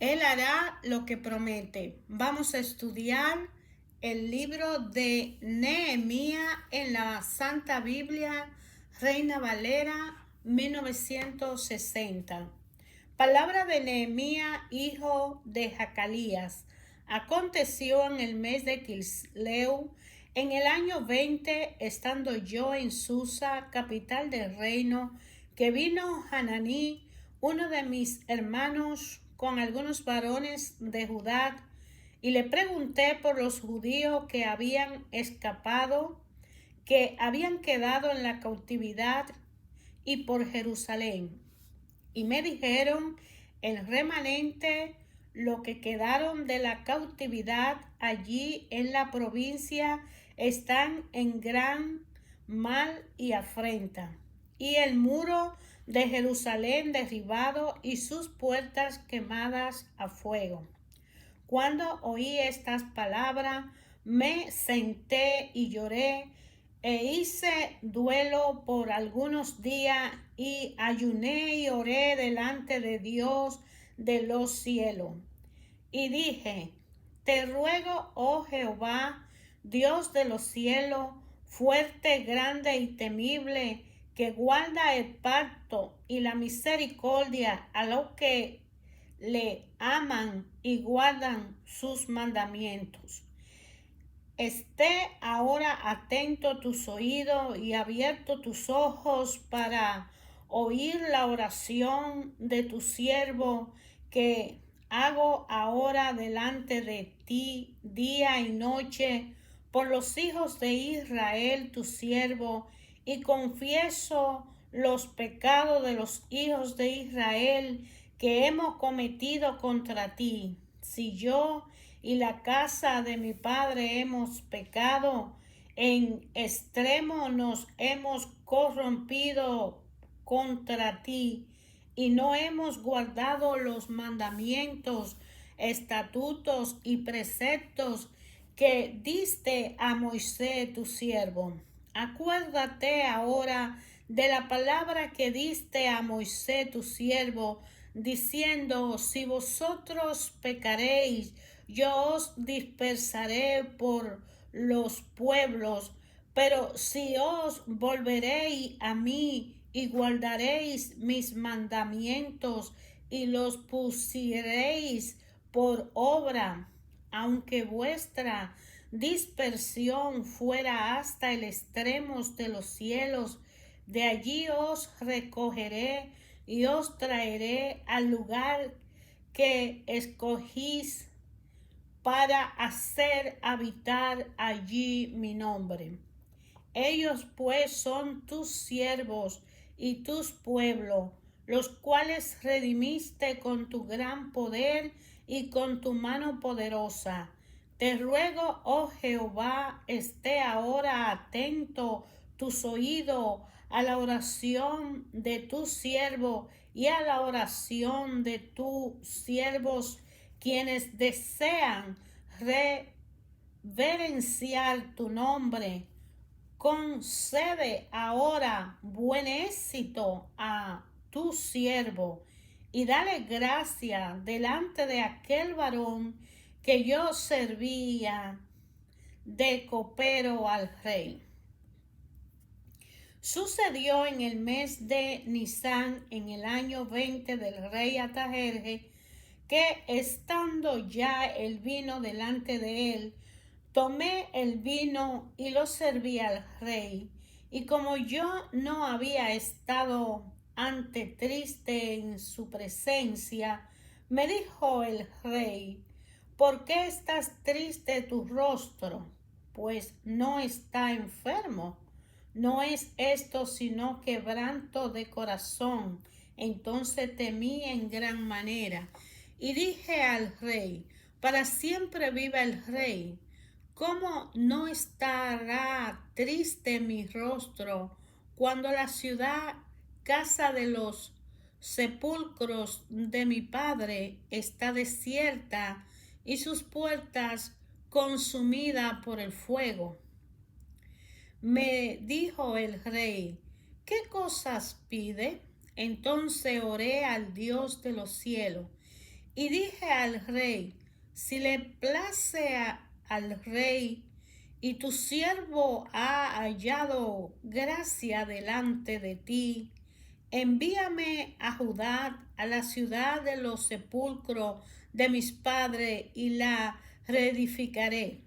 Él hará lo que promete. Vamos a estudiar el libro de Nehemías en la Santa Biblia, Reina Valera 1960. Palabra de Nehemías, hijo de Jacalías. Aconteció en el mes de Quisleu, en el año 20, estando yo en Susa, capital del reino, que vino Hananí, uno de mis hermanos, con algunos varones de Judá, y le pregunté por los judíos que habían escapado, que habían quedado en la cautividad, y por Jerusalén. Y me dijeron: el remanente, lo que quedaron de la cautividad allí en la provincia, están en gran mal y afrenta, y el muro de Jerusalén derribado y sus puertas quemadas a fuego. Cuando oí estas palabras, me senté y lloré, e hice duelo por algunos días, y ayuné y oré delante de Dios de los cielos. Y dije: te ruego, oh Jehová, Dios de los cielos, fuerte, grande y temible, que guarda el pacto y la misericordia a los que le aman y guardan sus mandamientos. Esté ahora atento tus oídos y abierto tus ojos para oír la oración de tu siervo, que hago ahora delante de ti día y noche por los hijos de Israel tu siervo, y confieso los pecados de los hijos de Israel que hemos cometido contra ti. Si yo y la casa de mi padre hemos pecado, en extremo nos hemos corrompido contra ti, y no hemos guardado los mandamientos, estatutos y preceptos que diste a Moisés tu siervo. Acuérdate ahora de la palabra que diste a Moisés tu siervo, diciendo: si vosotros pecaréis, yo os dispersaré por los pueblos, pero si os volveréis a mí y guardaréis mis mandamientos y los pusiereis por obra, aunque vuestra dispersión fuera hasta el extremo de los cielos, de allí os recogeré y os traeré al lugar que escogís para hacer habitar allí mi nombre. Ellos pues son tus siervos y tus pueblos, los cuales redimiste con tu gran poder y con tu mano poderosa. Te ruego, oh Jehová, esté ahora atento tus oídos a la oración de tu siervo y a la oración de tus siervos, quienes desean reverenciar tu nombre. Concede ahora buen éxito a tu siervo, y dale gracia delante de aquel varón que yo servía de copero al rey. Sucedió en el mes de Nisán, en el año 20 del rey Artajerjes, que estando ya el vino delante de él, tomé el vino y lo serví al rey. Y como yo no había estado antes triste en su presencia, me dijo el rey: ¿por qué estás triste tu rostro? Pues no está enfermo. No es esto sino quebranto de corazón. Entonces temí en gran manera y dije al rey: para siempre viva el rey. ¿Cómo no estará triste mi rostro cuando la ciudad, casa de los sepulcros de mi padre, está desierta y sus puertas consumidas por el fuego? Me dijo el rey: ¿qué cosas pide? Entonces oré al Dios de los cielos, Y dije al rey, si le place al rey y tu siervo ha hallado gracia delante de ti, envíame a Judá, a la ciudad de los sepulcros de mis padres, y la reedificaré.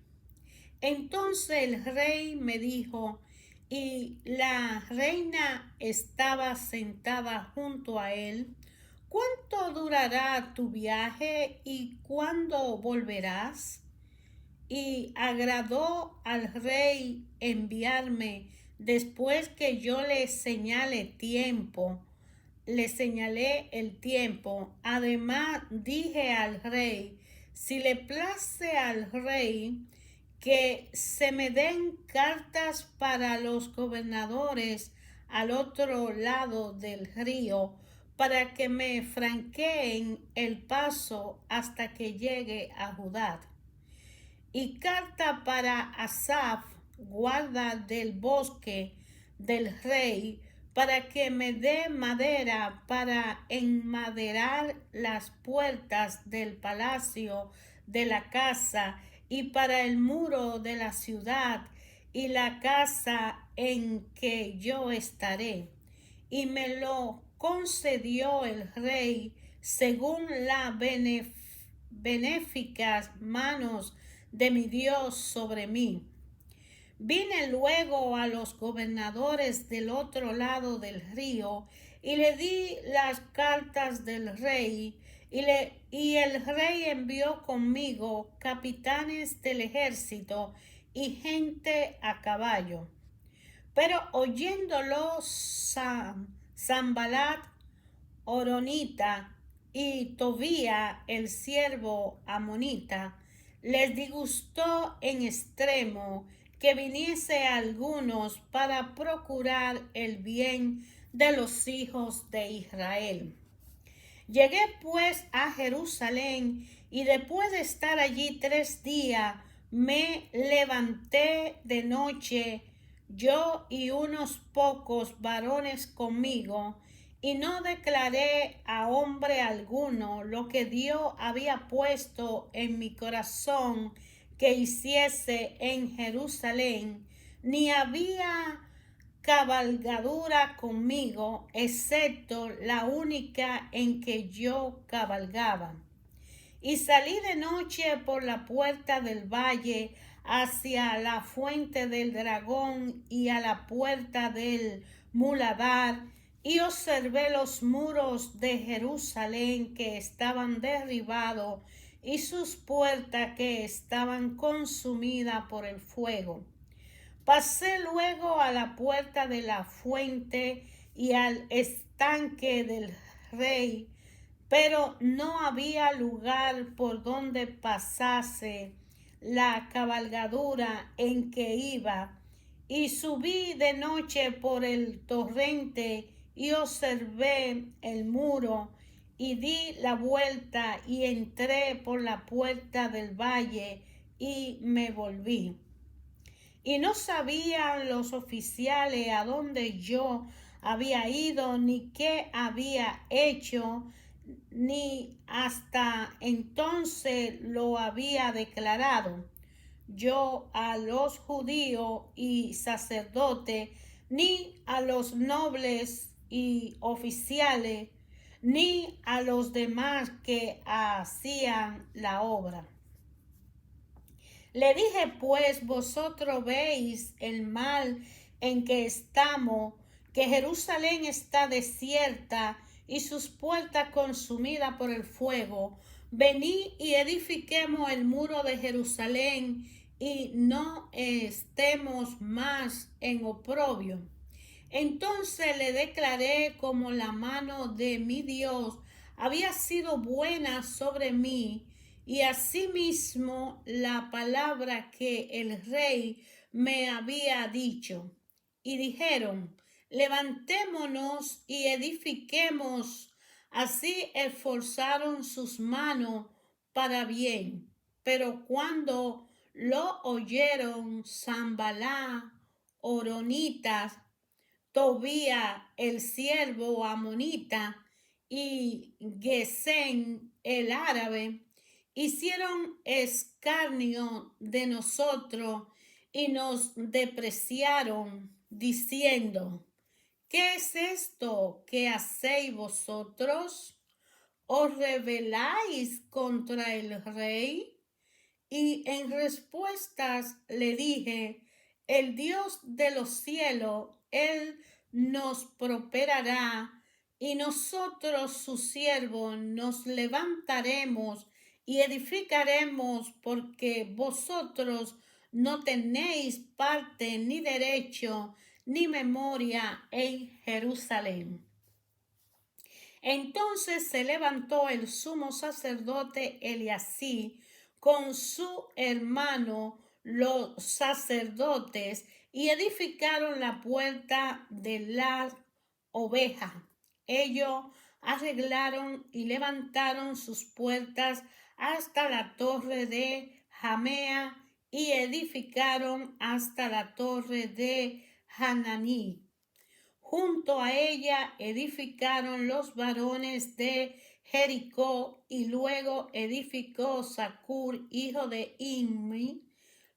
Entonces el rey me dijo, y la reina estaba sentada junto a él, ¿cuánto durará tu viaje y cuándo volverás? Y agradó al rey enviarme después que yo le señalé el tiempo. Además dije al rey, si le place al rey que se me den cartas para los gobernadores al otro lado del río, para que me franqueen el paso hasta que llegue a Judá. Y carta para Asaf, guarda del bosque del rey, para que me dé madera para enmaderar las puertas del palacio de la casa y para el muro de la ciudad y la casa en que yo estaré. Y me lo concedió el rey según las benéficas manos de mi Dios sobre mí. Vine luego a los gobernadores del otro lado del río y le di las cartas del rey, y el rey envió conmigo capitanes del ejército y gente a caballo. Pero oyéndolo Sanballat Horonita y Tobía el siervo amonita, les disgustó en extremo que viniese algunos para procurar el bien de los hijos de Israel. Llegué pues a Jerusalén y después de estar allí 3 días me levanté de noche, yo y unos pocos varones conmigo, y no declaré a hombre alguno lo que Dios había puesto en mi corazón que hiciese en Jerusalén, ni había cabalgadura conmigo, excepto la única en que yo cabalgaba. Y salí de noche por la puerta del valle hacia la fuente del dragón y a la puerta del muladar, y observé los muros de Jerusalén que estaban derribados y sus puertas que estaban consumidas por el fuego. Pasé luego a la puerta de la fuente y al estanque del rey, pero no había lugar por donde pasase la cabalgadura en que iba, y subí de noche por el torrente y observé el muro, y di la vuelta y entré por la puerta del valle y me volví. Y no sabían los oficiales a dónde yo había ido, ni qué había hecho, ni hasta entonces lo había declarado yo a los judíos y sacerdotes, ni a los nobles y oficiales, ni a los demás que hacían la obra. Le dije pues, vosotros veis el mal en que estamos, que Jerusalén está desierta y sus puertas consumidas por el fuego. Venid y edifiquemos el muro de Jerusalén y no estemos más en oprobio. Entonces le declaré como la mano de mi Dios había sido buena sobre mí, y asimismo la palabra que el rey me había dicho. Y dijeron, levantémonos y edifiquemos. Así esforzaron sus manos para bien. Pero cuando lo oyeron Sanballat, Horonitas, Tobía el siervo amonita y Gesén el árabe hicieron escarnio de nosotros y nos despreciaron, diciendo: ¿Qué es esto que hacéis vosotros? ¿Os rebeláis contra el rey? Y en respuestas le dije: el Dios de los cielos, Él nos prosperará, y nosotros sus siervos nos levantaremos y edificaremos, porque vosotros no tenéis parte ni derecho ni memoria en Jerusalén. Entonces se levantó el sumo sacerdote Eliasí con su hermano los sacerdotes y edificaron la puerta de la oveja. Ellos arreglaron y levantaron sus puertas hasta la torre de Jamea y edificaron hasta la torre de Hananí. Junto a ella edificaron los varones de Jericó, y luego edificó Zacur, hijo de Imri.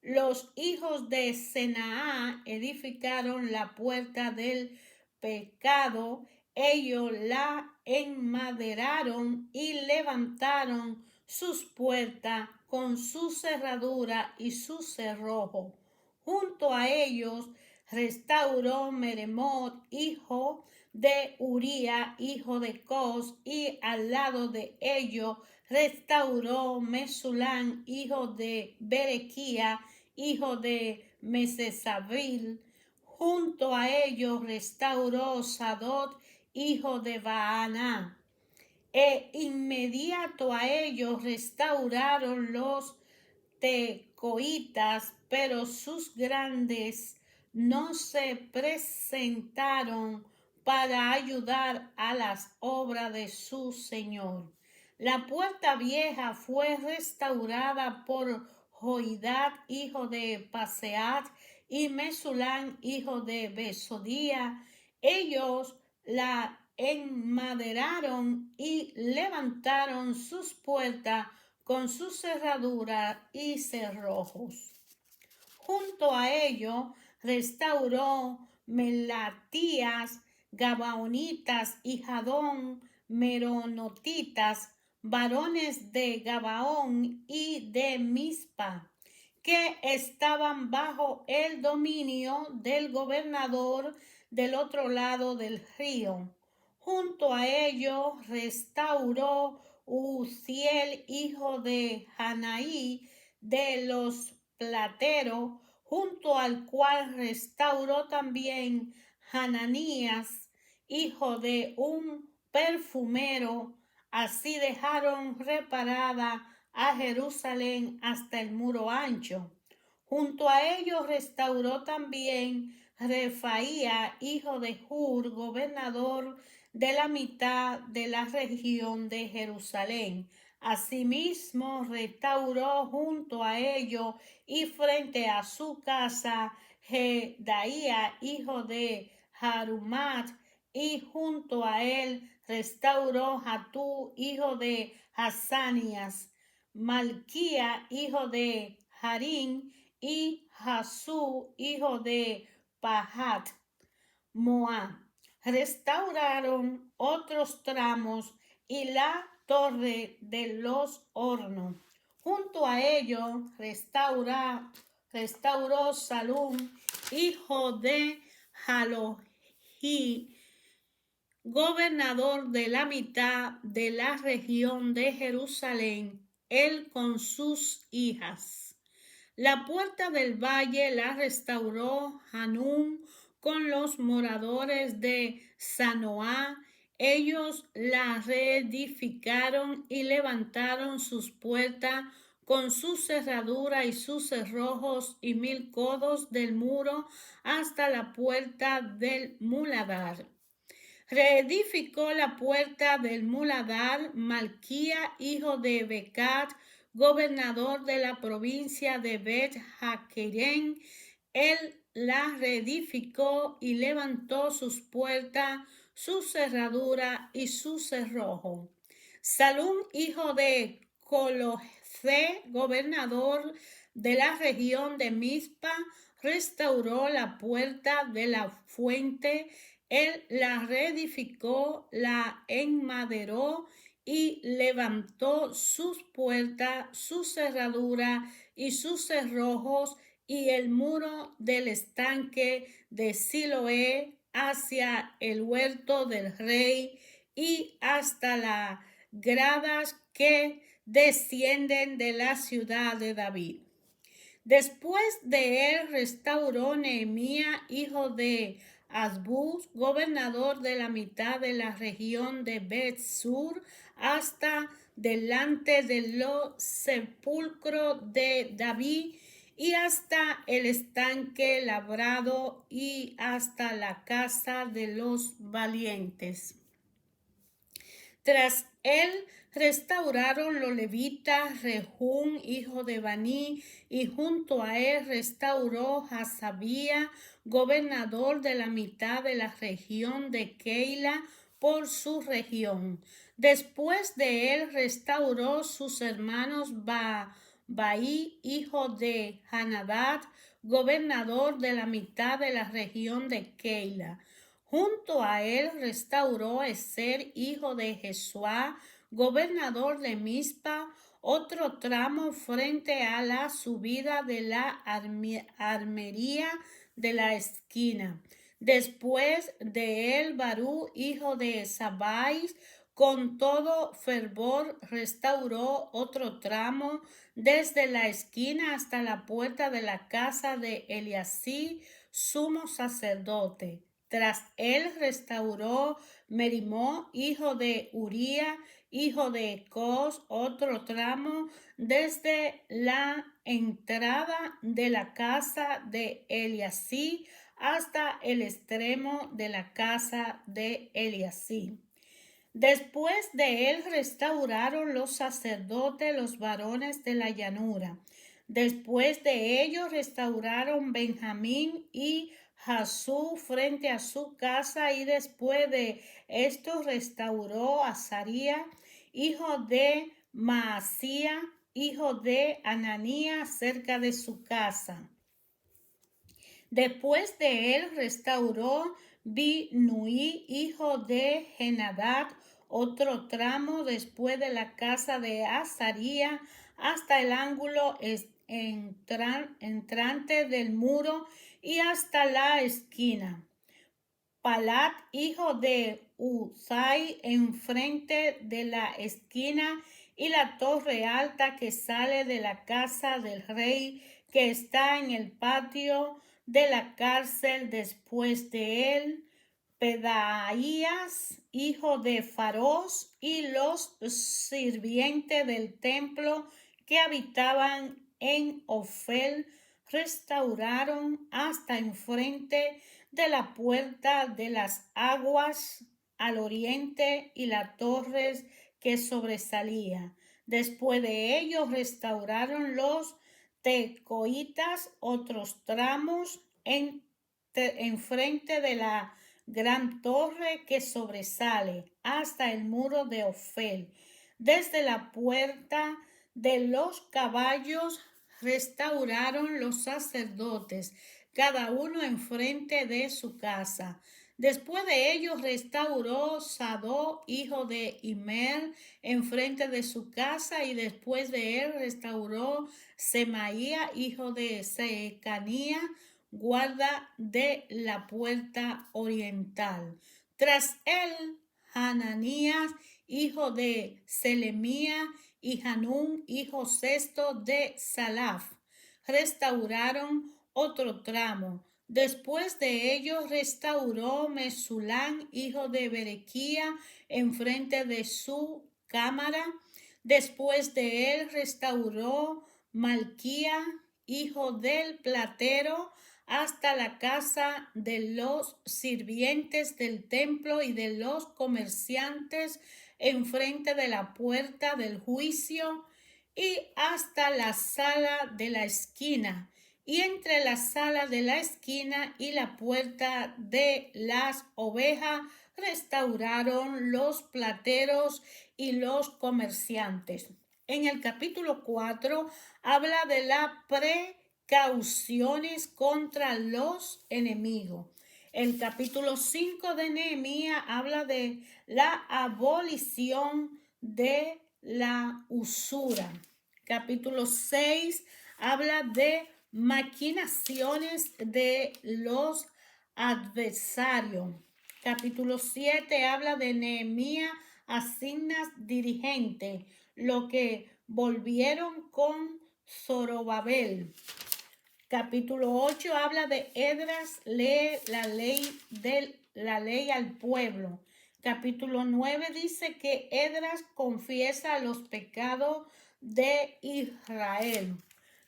Los hijos de Senaá edificaron la puerta del pecado. Ellos la enmaderaron y levantaron sus puertas con su cerradura y su cerrojo. Junto a ellos restauró Meremot, hijo de Uría, hijo de Cos, y al lado de ellos restauró Mesulán, hijo de Berequía, hijo de Mesesabil. Junto a ellos restauró Sadot, hijo de Baaná. E inmediato a ellos restauraron los tecoitas, pero sus grandes no se presentaron para ayudar a las obras de su señor. La puerta vieja fue restaurada por Joidad, hijo de Paseat, y Mesulán, hijo de Besodía. Ellos la enmaderaron y levantaron sus puertas con su cerradura y cerrojos. Junto a ello restauró Melatías, Gabaonitas y Jadón, Meronotitas, varones de Gabaón y de Mizpa, que estaban bajo el dominio del gobernador del otro lado del río. Junto a ello restauró Uziel, hijo de Hanaí, de los plateros, junto al cual restauró también Hananías, hijo de un perfumero. Así dejaron reparada a Jerusalén hasta el muro ancho. Junto a ellos restauró también Refaía, hijo de Hur, gobernador de la mitad de la región de Jerusalén. Asimismo restauró junto a ellos y frente a su casa Jedaía, hijo de Harumat, y junto a él restauró Hatú, hijo de Hazanías, Malquía, hijo de Harín, y Jasú, hijo de Pahat Moab. Restauraron otros tramos y la torre de los hornos. Junto a ello restauró Salum, hijo de Jalojí, gobernador de la mitad de la región de Jerusalén, él con sus hijas. La puerta del valle la restauró Hanún con los moradores de Sanoá. Ellos la reedificaron y levantaron sus puertas con su cerradura y sus cerrojos y 1000 codos del muro hasta la puerta del muladar. Reedificó la puerta del muladar Malquía, hijo de Becat, gobernador de la provincia de Bet Jaquerén. Él la reedificó y levantó sus puertas, su cerradura y su cerrojo. Salum, hijo de Colosé, gobernador de la región de Mizpa, restauró la puerta de la fuente. Él la reedificó, la enmaderó y levantó sus puertas, su cerradura y sus cerrojos, y el muro del estanque de Siloé hacia el huerto del rey y hasta las gradas que descienden de la ciudad de David. Después de él restauró Nehemías, hijo de Azbuz, gobernador de la mitad de la región de Bet-Sur, hasta delante de los sepulcros de David y hasta el estanque labrado y hasta la casa de los valientes. Tras él restauraron los levitas Rehum, hijo de Baní, y junto a él restauró Hasabía, gobernador de la mitad de la región de Keila, por su región. Después de él restauró sus hermanos Baí, hijo de Hanadad, gobernador de la mitad de la región de Keila. Junto a él restauró Ezer, hijo de Jesuá, gobernador de Mizpa, otro tramo frente a la subida de la armería de la esquina. Después de él, Barú, hijo de Sabais, con todo fervor restauró otro tramo desde la esquina hasta la puerta de la casa de Eliasí, sumo sacerdote. Tras él restauró Merimó, hijo de Uría, hijo de Cos, otro tramo desde la entrada de la casa de Eliasí hasta el extremo de la casa de Eliasí. Después de él restauraron los sacerdotes, los varones de la llanura. Después de ellos restauraron Benjamín y Jasú frente a su casa, y después de esto restauró a Azaría, hijo de Maasía, hijo de Ananías, cerca de su casa. Después de él restauró Binui, hijo de Henadad, otro tramo después de la casa de Azaría hasta el ángulo entrante del muro y hasta la esquina. Palat, hijo de Uzai, enfrente de la esquina, y la torre alta que sale de la casa del rey, que está en el patio de la cárcel. Después de él, Pedaías, hijo de Faros, y los sirvientes del templo que habitaban en Ofel restauraron hasta enfrente de la puerta de las aguas al oriente y las torres que sobresalía. Después de ellos restauraron los tecoitas otros tramos enfrente de la gran torre que sobresale hasta el muro de Ofel. Desde la puerta de los caballos restauraron los sacerdotes, cada uno enfrente de su casa. Después de ellos restauró Sadó, hijo de Imer, enfrente de su casa, y después de él restauró Semaía, hijo de Secanía, guarda de la puerta oriental. Tras él, Hananías, hijo de Selemía, y Hanún, hijo sexto de Salaf, restauraron otro tramo. Después de ellos restauró Mesulán, hijo de Berequía, enfrente de su cámara. Después de él restauró Malquía, hijo del platero, hasta la casa de los sirvientes del templo y de los comerciantes enfrente de la puerta del juicio y hasta la sala de la esquina, y entre la sala de la esquina y la puerta de las ovejas restauraron los plateros y los comerciantes. En el capítulo 4 habla de las precauciones contra los enemigos. El capítulo 5 de Nehemías habla de la abolición de la usura. Capítulo 6 habla de maquinaciones de los adversarios. Capítulo 7 habla de Nehemías asignas dirigente, lo que volvieron con Zorobabel. Capítulo 8 habla de Esdras lee la ley al pueblo. Capítulo 9 dice que Esdras confiesa los pecados de Israel.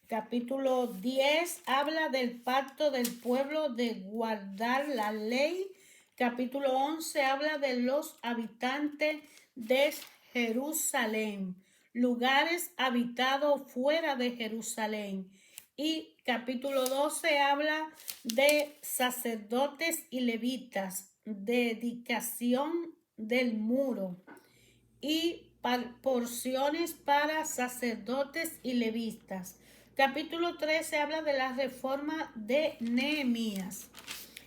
Capítulo 10 habla del pacto del pueblo de guardar la ley. Capítulo 11 habla de los habitantes de Jerusalén, lugares habitados fuera de Jerusalén. Y capítulo 12 habla de sacerdotes y levitas, dedicación del muro y porciones para sacerdotes y levitas. Capítulo 13 habla de la reforma de Nehemías.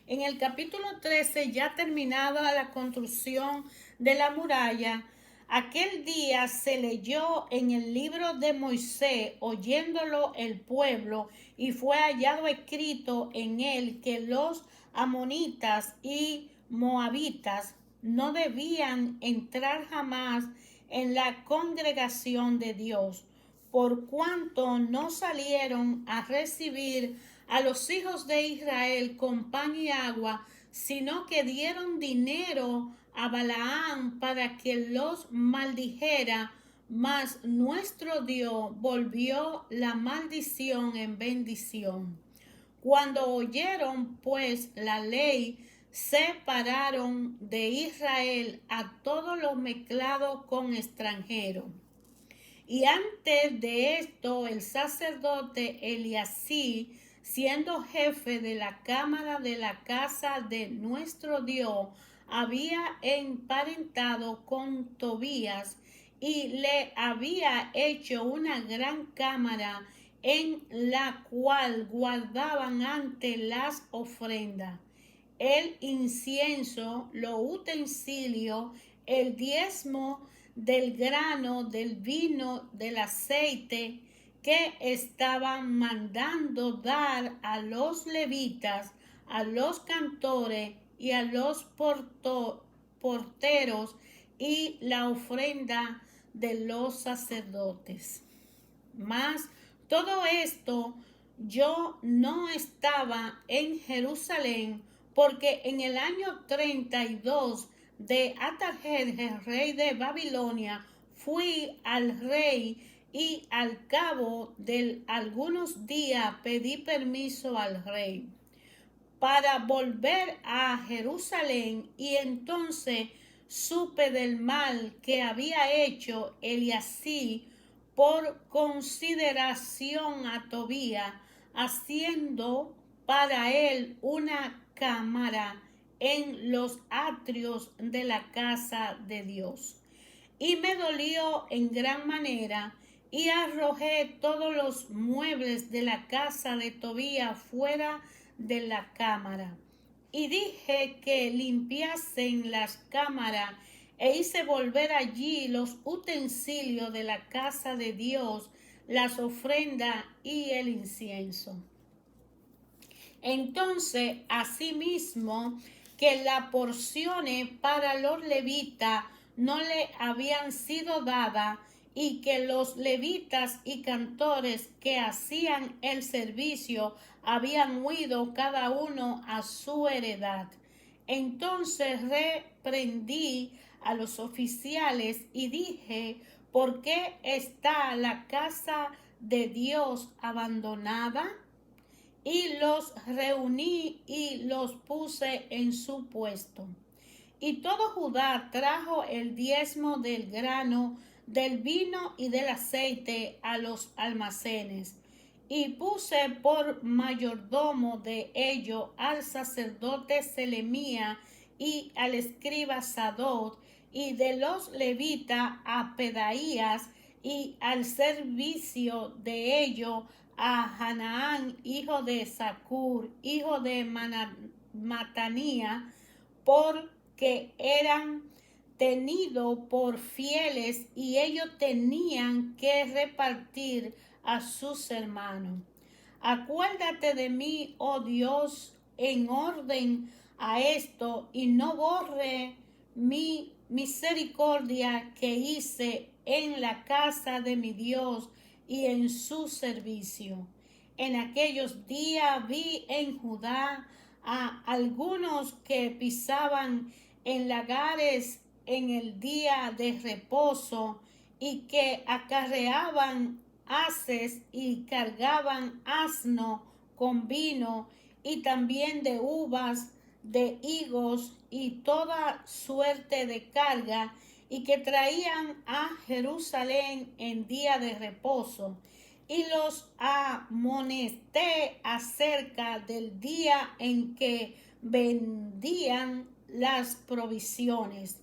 En el capítulo 13, ya terminada la construcción de la muralla, aquel día se leyó en el libro de Moisés, oyéndolo el pueblo, y fue hallado escrito en él que los amonitas y moabitas no debían entrar jamás en la congregación de Dios, por cuanto no salieron a recibir a los hijos de Israel con pan y agua, sino que dieron dinero a Balaam para que los maldijera, mas nuestro Dios volvió la maldición en bendición. Cuando oyeron pues la ley, separaron de Israel a todos los mezclados con extranjeros. Y antes de esto, el sacerdote Eliasí, siendo jefe de la cámara de la casa de nuestro Dios, había emparentado con Tobías y le había hecho una gran cámara en la cual guardaban ante las ofrendas el incienso, los utensilios, el diezmo del grano, del vino, del aceite que estaban mandando dar a los levitas, a los cantores y a los porteros y la ofrenda de los sacerdotes. Mas todo esto yo no estaba en Jerusalén, porque en el año 32 de Atarjerjes, rey de Babilonia, fui al rey y al cabo de algunos días pedí permiso al rey para volver a Jerusalén, y entonces supe del mal que había hecho Eliasí por consideración a Tobías, haciendo para él una cámara en los atrios de la casa de Dios. Y me dolió en gran manera, y arrojé todos los muebles de la casa de Tobías fuera de la cámara. Y dije que limpiasen las cámaras, e hice volver allí los utensilios de la casa de Dios, las ofrendas y el incienso. Entonces, asimismo, que las porciones para los levitas no le habían sido dadas, y que los levitas y cantores que hacían el servicio habían huido cada uno a su heredad. Entonces reprendí a los oficiales y dije: ¿por qué está la casa de Dios abandonada? Y los reuní y los puse en su puesto. Y todo Judá trajo el diezmo del grano, del vino y del aceite a los almacenes. Y puse por mayordomo de ello al sacerdote Selemía y al escriba Sadoc, y de los levitas a Pedaías, y al servicio de ellos a Hanaán, hijo de Zacur, hijo de Matanía, porque eran tenidos por fieles y ellos tenían que repartir a sus hermanos. Acuérdate de mí, oh Dios, en orden a esto, y no borre mi misericordia que hice en la casa de mi Dios y en su servicio. En aquellos días vi en Judá a algunos que pisaban en lagares en el día de reposo y que acarreaban haces y cargaban asno con vino y también de uvas, de higos y toda suerte de carga, y que traían a Jerusalén en día de reposo. Y los amonesté acerca del día en que vendían las provisiones.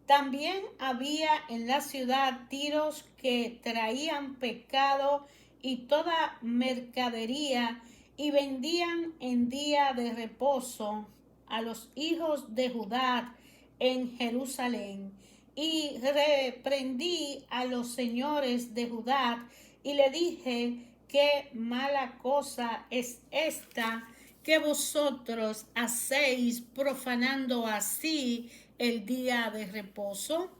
También había en la ciudad tiros que traían pescado y toda mercadería, y vendían en día de reposo a los hijos de Judá en Jerusalén. Y reprendí a los señores de Judá y le dije: qué mala cosa es esta que vosotros hacéis, profanando así el día de reposo.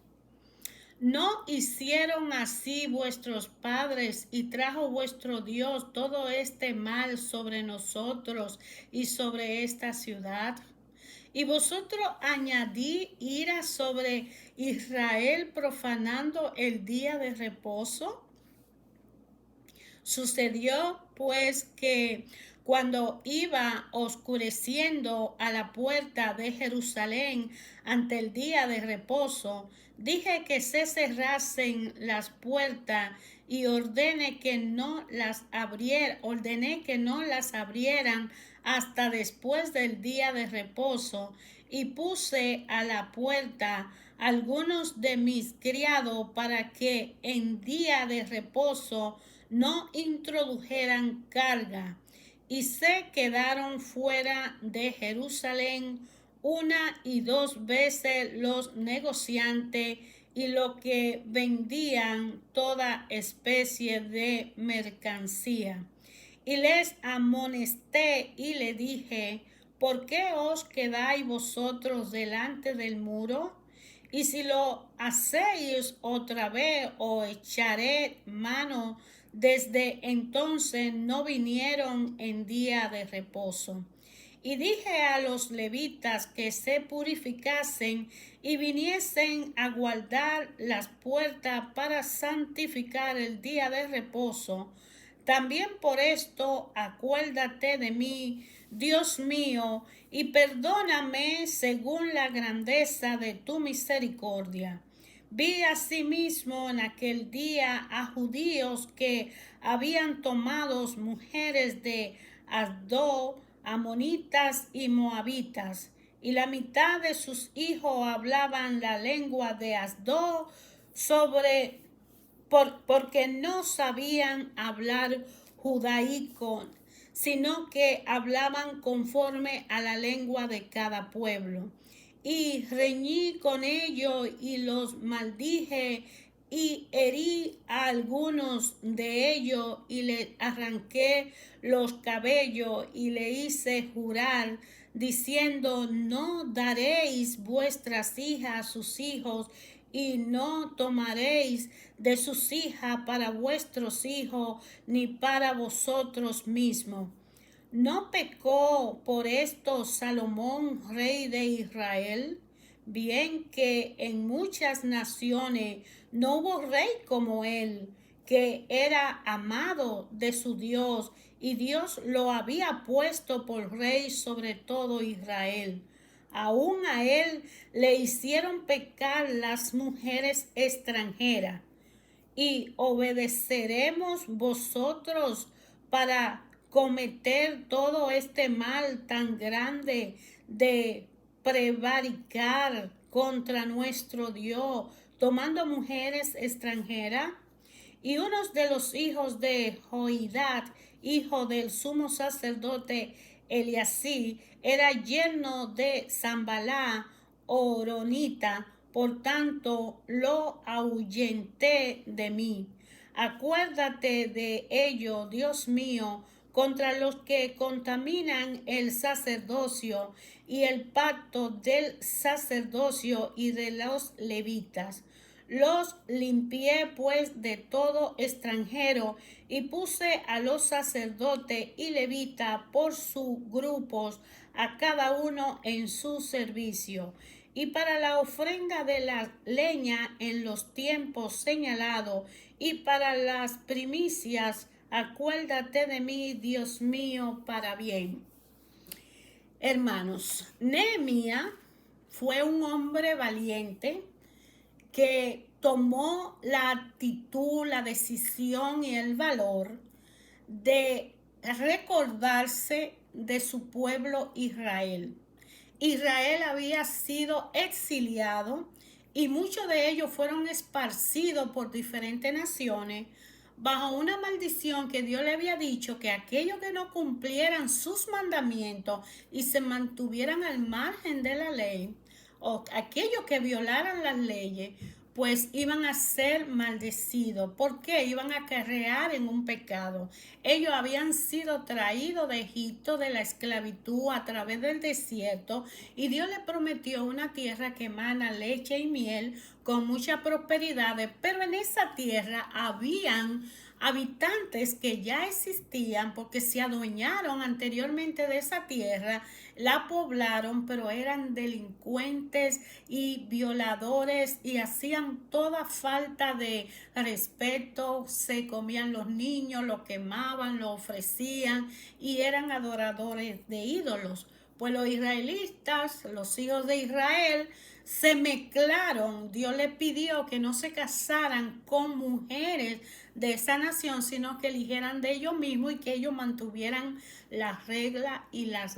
¿No hicieron así vuestros padres, y trajo vuestro Dios todo este mal sobre nosotros y sobre esta ciudad? Y vosotros añadí ira sobre Israel, profanando el día de reposo. Sucedió pues que cuando iba oscureciendo a la puerta de Jerusalén ante el día de reposo, dije que se cerrasen las puertas y ordené que no las abrieran hasta después del día de reposo, y puse a la puerta algunos de mis criados para que en día de reposo no introdujeran carga, y se quedaron fuera de Jerusalén una y dos veces los negociantes y los que vendían toda especie de mercancía. Y les amonesté y le dije: ¿por qué os quedáis vosotros delante del muro? Y si lo hacéis otra vez, os echaré mano. Desde entonces no vinieron en día de reposo. Y dije a los levitas que se purificasen y viniesen a guardar las puertas para santificar el día de reposo. También por esto acuérdate de mí, Dios mío, y perdóname según la grandeza de tu misericordia. Vi asimismo en aquel día a judíos que habían tomado mujeres de Asdod, amonitas y moabitas, y la mitad de sus hijos hablaban la lengua de Asdod porque no sabían hablar judaico, sino que hablaban conforme a la lengua de cada pueblo. Y reñí con ellos y los maldije, y herí a algunos de ellos y le arranqué los cabellos y le hice jurar, diciendo: no daréis vuestras hijas a sus hijos, y no tomaréis de sus hijas para vuestros hijos, ni para vosotros mismos. ¿No pecó por esto Salomón, rey de Israel? Bien que en muchas naciones no hubo rey como él, que era amado de su Dios, y Dios lo había puesto por rey sobre todo Israel. Aún a él le hicieron pecar las mujeres extranjeras. Y obedeceremos vosotros para cometer todo este mal tan grande de prevaricar contra nuestro Dios, tomando mujeres extranjeras? Y uno de los hijos de Joidat, hijo del sumo sacerdote Eliasí, era yerno de Zambalá, Oronita, por tanto lo ahuyenté de mí. Acuérdate de ello, Dios mío, contra los que contaminan el sacerdocio y el pacto del sacerdocio y de los levitas. Los limpié pues de todo extranjero y puse a los sacerdotes y levitas por sus grupos, a cada uno en su servicio. Y para la ofrenda de la leña en los tiempos señalados y para las primicias, acuérdate de mí, Dios mío, para bien. Hermanos, Nehemías fue un hombre valiente que tomó la actitud, la decisión y el valor de recordarse de su pueblo Israel. Israel había sido exiliado y muchos de ellos fueron esparcidos por diferentes naciones bajo una maldición que Dios le había dicho que aquellos que no cumplieran sus mandamientos y se mantuvieran al margen de la ley, o aquellos que violaran las leyes, pues iban a ser maldecidos. ¿Por qué? Iban a acarrear en un pecado. Ellos habían sido traídos de Egipto, de la esclavitud, a través del desierto, y Dios les prometió una tierra que emana leche y miel con mucha prosperidad, pero en esa tierra habían habitantes que ya existían porque se adueñaron anteriormente de esa tierra, la poblaron, pero eran delincuentes y violadores y hacían toda falta de respeto, se comían los niños, lo quemaban, lo ofrecían y eran adoradores de ídolos. Pues los israelitas, los hijos de Israel, se mezclaron. Dios les pidió que no se casaran con mujeres de esa nación, sino que eligieran de ellos mismos y que ellos mantuvieran las reglas y las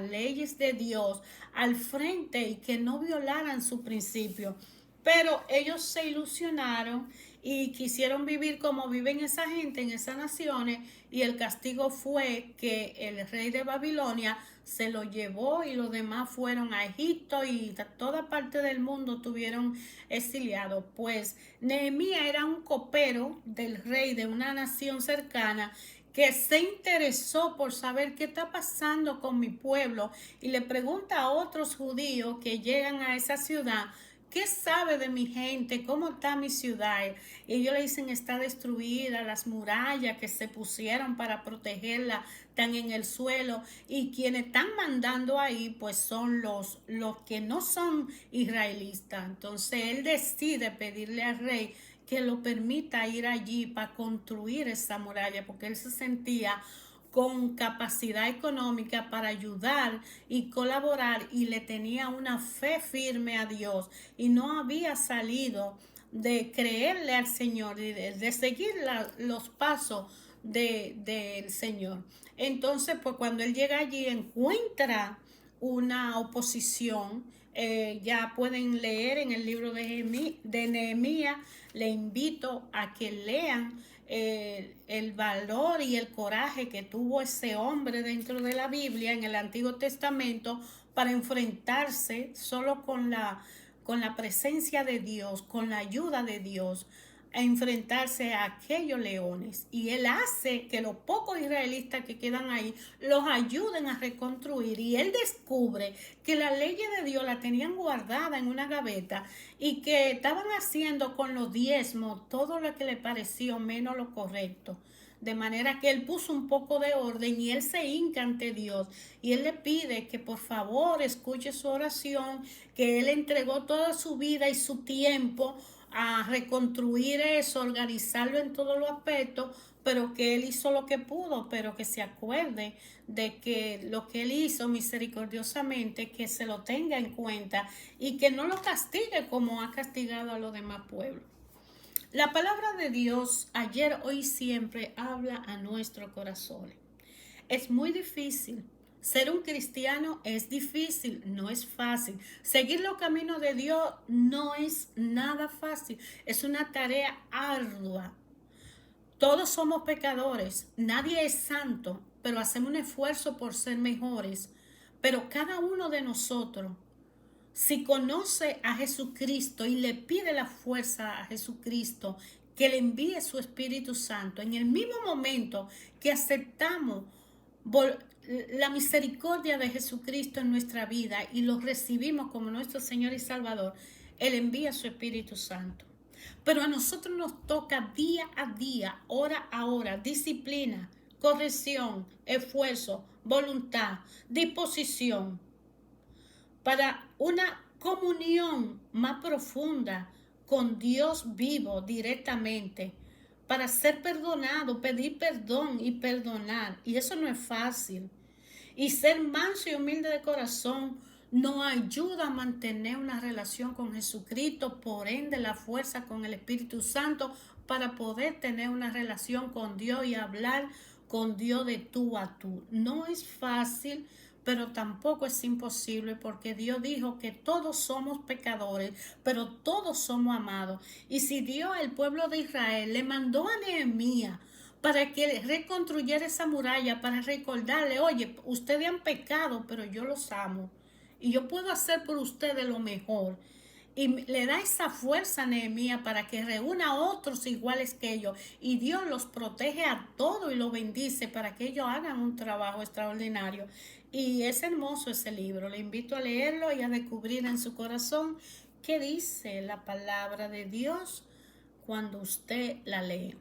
leyes de Dios al frente y que no violaran su principio. Pero ellos se ilusionaron y quisieron vivir como viven esa gente en esas naciones, y el castigo fue que el rey de Babilonia se lo llevó y los demás fueron a Egipto y a toda parte del mundo estuvieron exiliados. Pues Nehemías era un copero del rey de una nación cercana que se interesó por saber qué está pasando con mi pueblo y le pregunta a otros judíos que llegan a esa ciudad: ¿qué sabe de mi gente? ¿Cómo está mi ciudad? Y ellos le dicen: está destruida, las murallas que se pusieron para protegerla están en el suelo, y quienes están mandando ahí pues son los que no son israelitas. Entonces él decide pedirle al rey que lo permita ir allí para construir esa muralla, porque él se sentía con capacidad económica para ayudar y colaborar, y le tenía una fe firme a Dios y no había salido de creerle al Señor y de seguir los pasos del Señor. Entonces, pues cuando él llega allí encuentra una oposición. Ya pueden leer en el libro de Nehemías. Le invito a que lean el valor y el coraje que tuvo ese hombre dentro de la Biblia en el Antiguo Testamento para enfrentarse solo con la presencia de Dios, con la ayuda de Dios, a enfrentarse a aquellos leones. Y él hace que los pocos israelitas que quedan ahí los ayuden a reconstruir, y él descubre que la ley de Dios la tenían guardada en una gaveta y que estaban haciendo con los diezmos todo lo que le pareció menos lo correcto. De manera que él puso un poco de orden y él se hinca ante Dios y él le pide que por favor escuche su oración, que él entregó toda su vida y su tiempo a reconstruir eso, organizarlo en todos los aspectos, pero que él hizo lo que pudo, pero que se acuerde de que lo que él hizo misericordiosamente, que se lo tenga en cuenta y que no lo castigue como ha castigado a los demás pueblos. La palabra de Dios ayer, hoy y siempre habla a nuestro corazón. Es muy difícil Ser un cristiano es difícil, no es fácil. Seguir los caminos de Dios no es nada fácil. Es una tarea ardua. Todos somos pecadores, nadie es santo, pero hacemos un esfuerzo por ser mejores. Pero cada uno de nosotros, si conoce a Jesucristo y le pide la fuerza a Jesucristo, que le envíe su Espíritu Santo, en el mismo momento que aceptamos la misericordia de Jesucristo en nuestra vida y lo recibimos como nuestro Señor y Salvador, Él envía su Espíritu Santo. Pero a nosotros nos toca día a día, hora a hora, disciplina, corrección, esfuerzo, voluntad, disposición para una comunión más profunda con Dios vivo directamente, para ser perdonado, pedir perdón y perdonar. Y eso no es fácil. Y ser manso y humilde de corazón nos ayuda a mantener una relación con Jesucristo, por ende la fuerza con el Espíritu Santo para poder tener una relación con Dios y hablar con Dios de tú a tú. No es fácil, pero tampoco es imposible, porque Dios dijo que todos somos pecadores, pero todos somos amados. Y si Dios al pueblo de Israel le mandó a Nehemías para que reconstruyera esa muralla, para recordarle, oye, ustedes han pecado, pero yo los amo y yo puedo hacer por ustedes lo mejor. Y le da esa fuerza a Nehemías para que reúna a otros iguales que ellos. Y Dios los protege a todos y los bendice para que ellos hagan un trabajo extraordinario. Y es hermoso ese libro. Le invito a leerlo y a descubrir en su corazón qué dice la palabra de Dios cuando usted la lee.